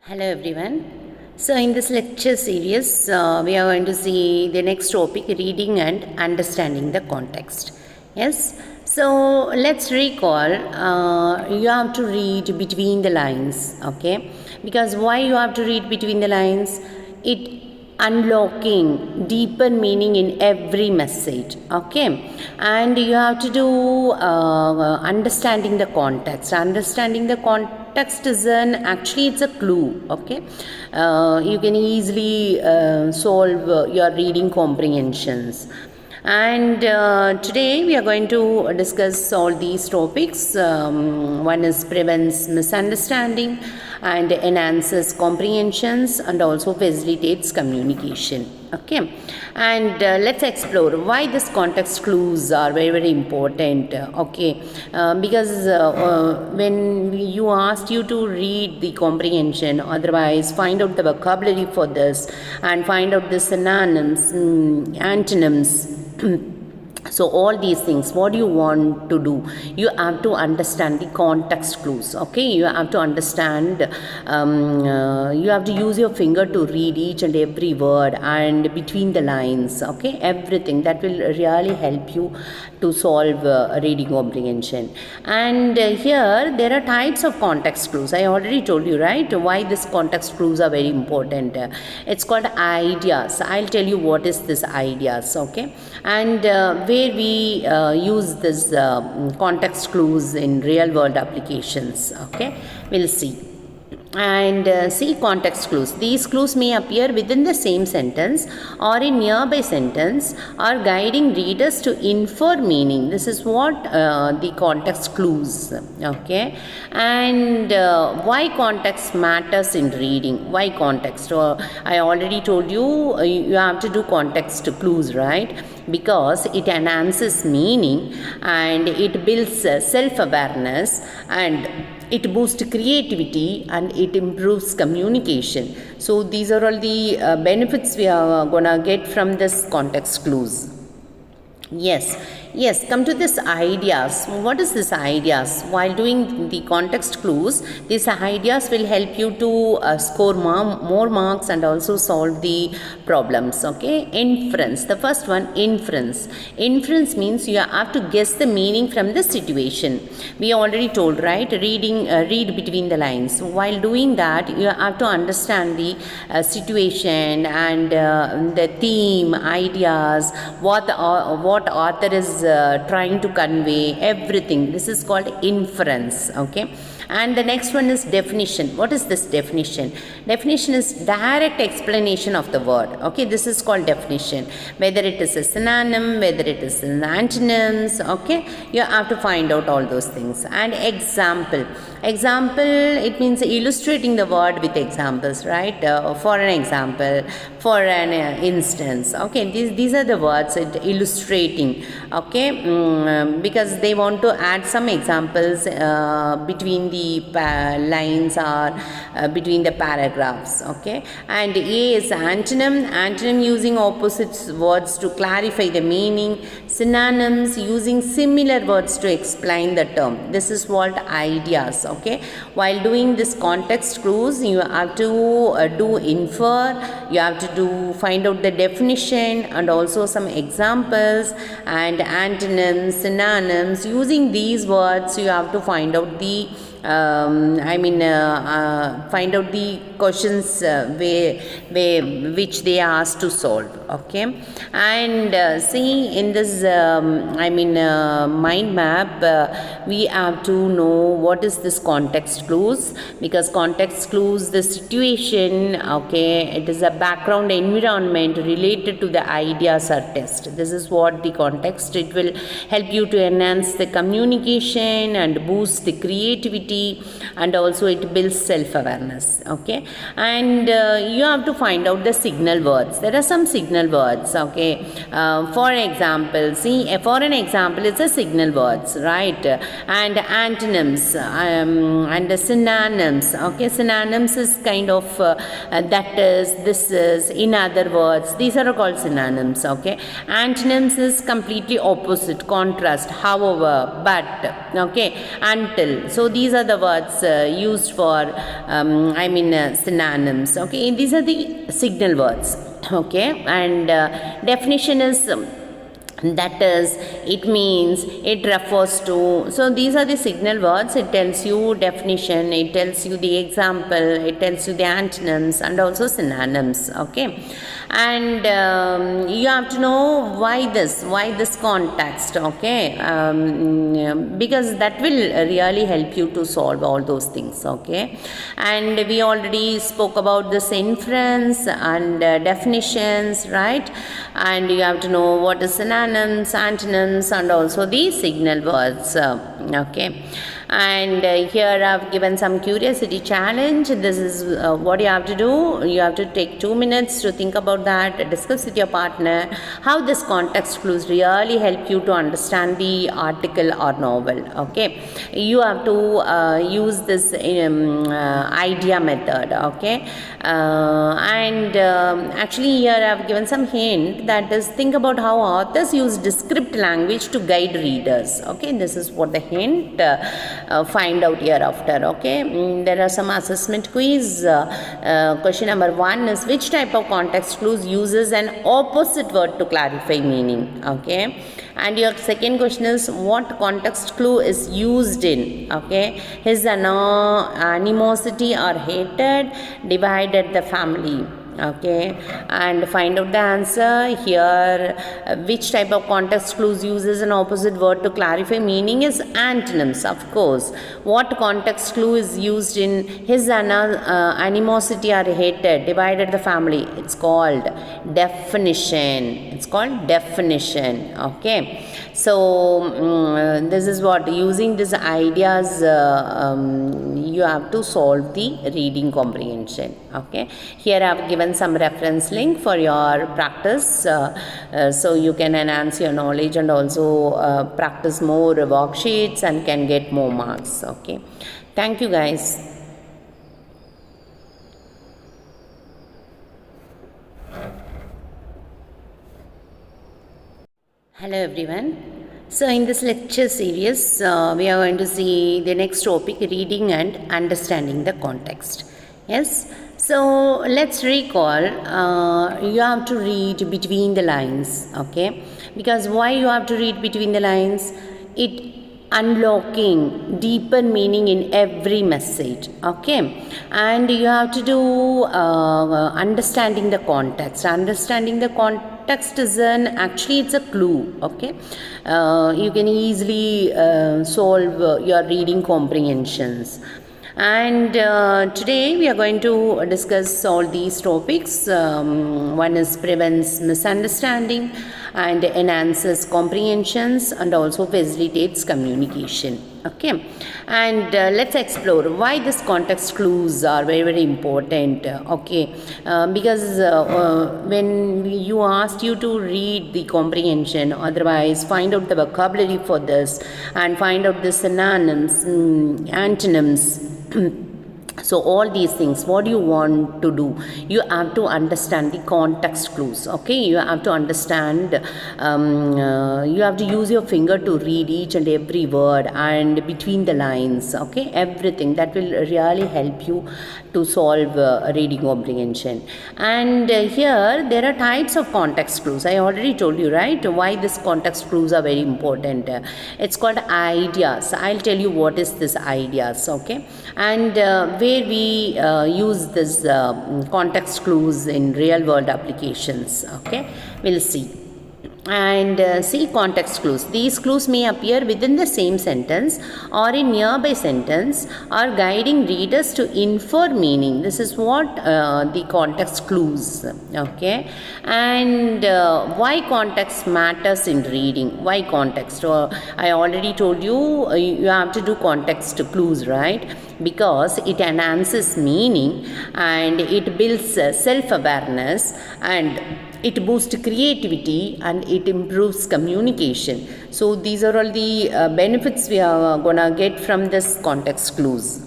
Hello everyone. So in this lecture series, we are going to see the next topic, reading and understanding the context. Yes. So let's recall. You have to read between the lines. Okay. Because why you have to read between the lines? It unlocking deeper meaning in every message. Okay. And you have to do understanding the context. Understanding the context is actually it's a clue. Okay. You can easily solve your reading comprehensions. And today we are going to discuss all these topics. One is prevents misunderstanding and enhances comprehensions and also facilitates communication. Okay, and let's explore why this context clues are very important. Okay, because when you asked you to read the comprehension, otherwise find out the vocabulary for this and find out the synonyms, antonyms. So all these things, what you want to do, you have to understand the context clues. Okay, you have to understand, you have to use your finger to read each and every word and between the lines. Okay, everything that will really help you to solve reading comprehension. And here there are types of context clues. I already told you, right, why this context clues are very important. It's called ideas. I'll tell you what is this ideas. Okay, and where we use this context clues in real world applications. Okay, we'll see. And see context clues. These clues may appear within the same sentence or in nearby sentence or guiding readers to infer meaning. This is what the context clues. Okay, and why context matters in reading. Why context? I already told you, you have to do context clues, right? Because it enhances meaning and it builds self-awareness and it boosts creativity and it improves communication. So these are all the benefits we are gonna get from this context clues. Yes, come to this ideas. What is this ideas? While doing the context clues, these ideas will help you to score more marks and also solve the problems. Okay, inference. The first one, inference. Inference means you have to guess the meaning from the situation. We already told, right? Read between the lines. While doing that, you have to understand the situation and the theme, ideas, what author is trying to convey, everything. This is called inference. Okay, and the next one is definition. What is this definition? Definition is direct explanation of the word. Okay, this is called definition. Whether it is a synonym, whether it is an antonyms. Okay, you have to find out all those things. And example. Example, it means illustrating the word with examples, right? For an example, for an instance. Okay, these are the words illustrating. Okay, because they want to add some examples between the lines or between the paragraphs. Okay, and A is antonym. Antonym using opposite words to clarify the meaning. Synonyms using similar words to explain the term. This is what ideas. Okay, while doing this context clues, you have to do infer, you have to find out the definition and also some examples and antonyms, synonyms. Using these words, you have to find out the find out the questions which they are asked to solve. Okay, and see in this mind map, we have to know what is this context clues, because context clues the situation. Okay, it is a background environment related to the ideas or test. This is what the context. It will help you to enhance the communication and boost the creativity, and also it builds self-awareness. Okay, and you have to find out the signal words. There are some signal signal words. Okay, for example, see, for an example, it's a signal words, right? And antonyms and the synonyms. Okay, synonyms is kind of that is, this is, in other words, these are called synonyms. Okay, antonyms is completely opposite, contrast, however, but, okay, until. So these are the words used for synonyms. Okay, these are the signal words. Okay, and definition is that is, it means, it refers to. So these are the signal words. It tells you definition, it tells you the example, it tells you the antonyms and also synonyms. Okay, and you have to know why this context. Okay, because that will really help you to solve all those things. Okay, and we already spoke about this inference and definitions, right? And you have to know what is synonyms, antonyms, and also the signal words. Okay, and here I've given some curiosity challenge. This is what you have to do. You have to take 2 minutes to think about that, discuss with your partner how this context clues really help you to understand the article or novel. Okay, you have to use this idea method. Okay, and actually here I've given some hint, that is, think about how authors use descriptive language to guide readers. Okay, this is what the hint. Find out hereafter. Okay, there are some assessment quiz. Question number 1 is, which type of context clues uses an opposite word to clarify meaning? Okay, and your second question is, what context clue is used in? Okay, his animosity or hatred divided the family. Okay, and find out the answer here. Which type of context clues uses an opposite word to clarify meaning is antonyms, of course. What context clue is used in his animosity or hatred divided the family? It's called definition. Okay, so this is what, using these ideas you have to solve the reading comprehension. Okay, here I have given some reference link for your practice, so you can enhance your knowledge and also practice more worksheets and can get more marks. Okay, thank you guys. Hello everyone. So in this lecture series, we are going to see the next topic, reading and understanding the context. Yes. So let's recall, you have to read between the lines. Okay. Because why you have to read between the lines? It unlocking deeper meaning in every message. Okay, and you have to do understanding the context. Understanding the context is actually it's a clue. Okay, you can easily solve your reading comprehensions. And today we are going to discuss all these topics. One is prevents misunderstanding and enhances comprehensions and also facilitates communication. Okay, and let's explore why these context clues are very, very important. Okay, because when you asked you to read the comprehension, otherwise find out the vocabulary for this and find out the synonyms, antonyms. So all these things, what you want to do, you have to understand the context clues. Okay, you have to understand, you have to use your finger to read each and every word and between the lines. Okay, everything that will really help you to solve reading comprehension. And here there are types of context clues. I already told you, right, why these context clues are very important. It's called ideas. I'll tell you what is this ideas. Okay, and where we use this context clues in real world applications. Okay, we'll see. And see context clues. These clues may appear within the same sentence or in nearby sentence or guiding readers to infer meaning. This is what the context clues. Okay, and why context matters in reading. Why context? I already told you, you have to do context clues, right? because it enhances meaning and it builds self-awareness and it boosts creativity and it improves communication. So these are all the benefits we are gonna get from this context clues.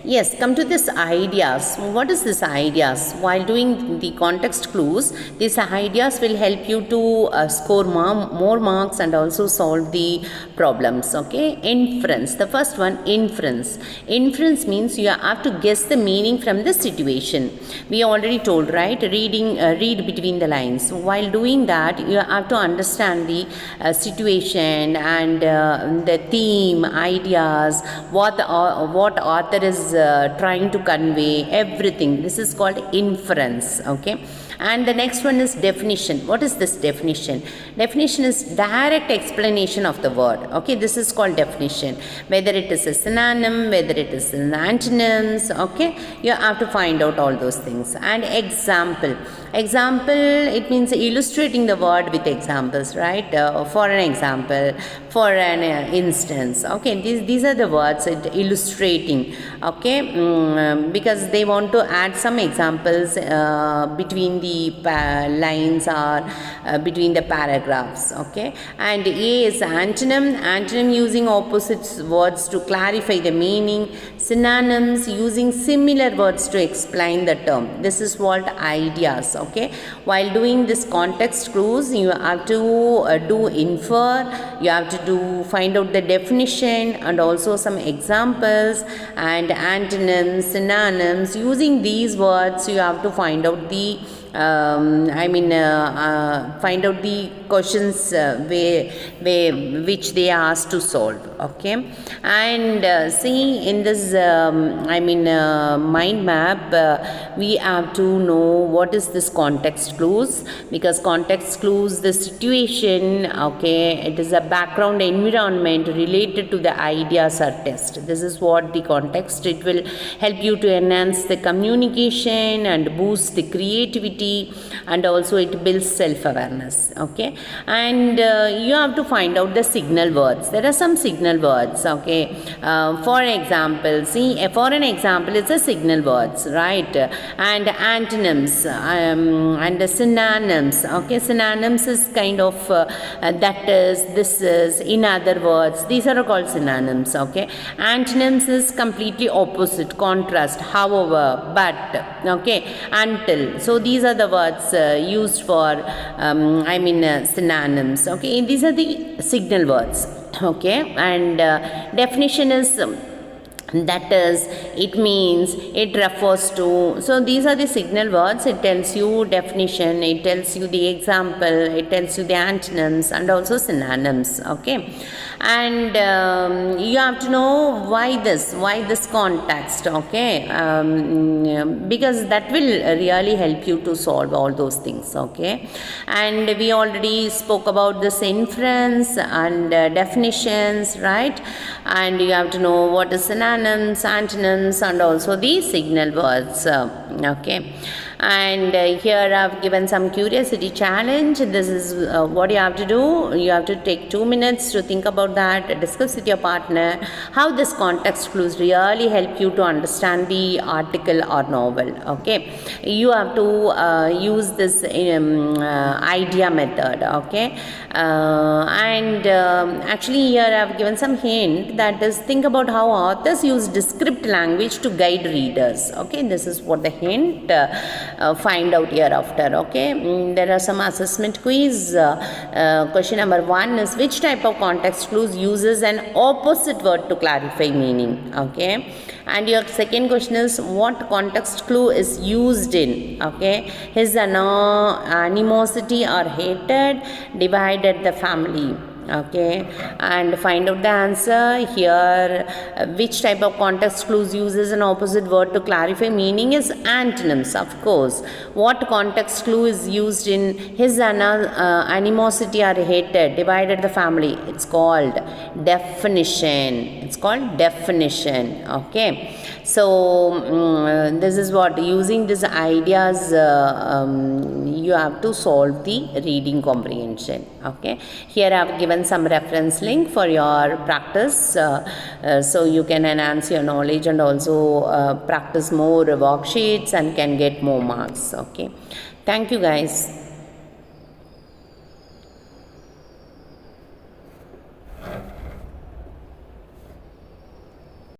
Yes, come to this ideas. What is this ideas? While doing the context clues, these ideas will help you to score more marks and also solve the problems. Okay, inference. The first one, inference. Inference means you have to guess the meaning from the situation. We already told, right? Read between the lines. While doing that, you have to understand the situation and the theme, ideas, what author is trying to convey, everything. This is called inference. Okay, and the next one is definition. What is this definition? Definition is direct explanation of the word. Okay, this is called definition. Whether it is a synonym, whether it is an antonyms. Okay, you have to find out all those things. And example. Example, it means illustrating the word with examples, right? For an example, for an instance. Okay, these are the words illustrating. Okay, because they want to add some examples between the lines or between the paragraphs. Okay, and A is antonym. Antonym using opposite words to clarify the meaning. Synonyms using similar words to explain the term. This is what ideas. Okay, while doing this context clues, you have to do infer, you have to find out the definition and also some examples and antonyms, synonyms. Using these words, you have to find out the find out the questions which they are asked to solve. Okay, and see in this mind map, we have to know what is this context clues, because context clues the situation. Okay, it is a background environment related to the ideas or test. This is what the context. It will help you to enhance the communication and boost the creativity, and also it builds self-awareness. Okay, and you have to find out the signal words. There are some signal words. Okay, for example, see, for an example, it's a signal words, right? And antonyms and the synonyms. Okay, synonyms is kind of that is, this is, in other words. These are called synonyms. Okay, antonyms is completely opposite, contrast, however, but. Okay, until. So these are the words used for synonyms. Okay, these are the signal words. Okay, and definition is that is, it means, it refers to. So these are the signal words. It tells you definition, it tells you the example, it tells you the antonyms and also synonyms. Okay, and you have to know why this context. Okay, because that will really help you to solve all those things. Okay, and we already spoke about this inference and definitions, right? And you have to know what is synonyms, antonyms and also the signal words. Okay, and here I've given some curiosity challenge. This is what you have to do. You have to take 2 minutes to think about that, discuss with your partner how this context clues really help you to understand the article or novel. Okay, you have to use this idea method. Okay, and actually here I've given some hint, that is, think about how authors use descriptive language to guide readers. Okay, this is what the hint. Find out hereafter. Okay, there are some assessment quiz. Question number 1 is, which type of context clues uses an opposite word to clarify meaning? Okay, and your second question is, what context clue is used in? Okay, his animosity or hatred divided the family. Okay, and find out the answer here. Which type of context clues uses an opposite word to clarify meaning is antonyms, of course. What context clue is used in his animosity or hatred divided the family? It's called definition. It's called definition. Okay, so this is what, using these ideas you have to solve the reading comprehension. Okay, here I have given given some reference link for your practice, so you can enhance your knowledge and also practice more worksheets and can get more marks. Okay, thank you guys.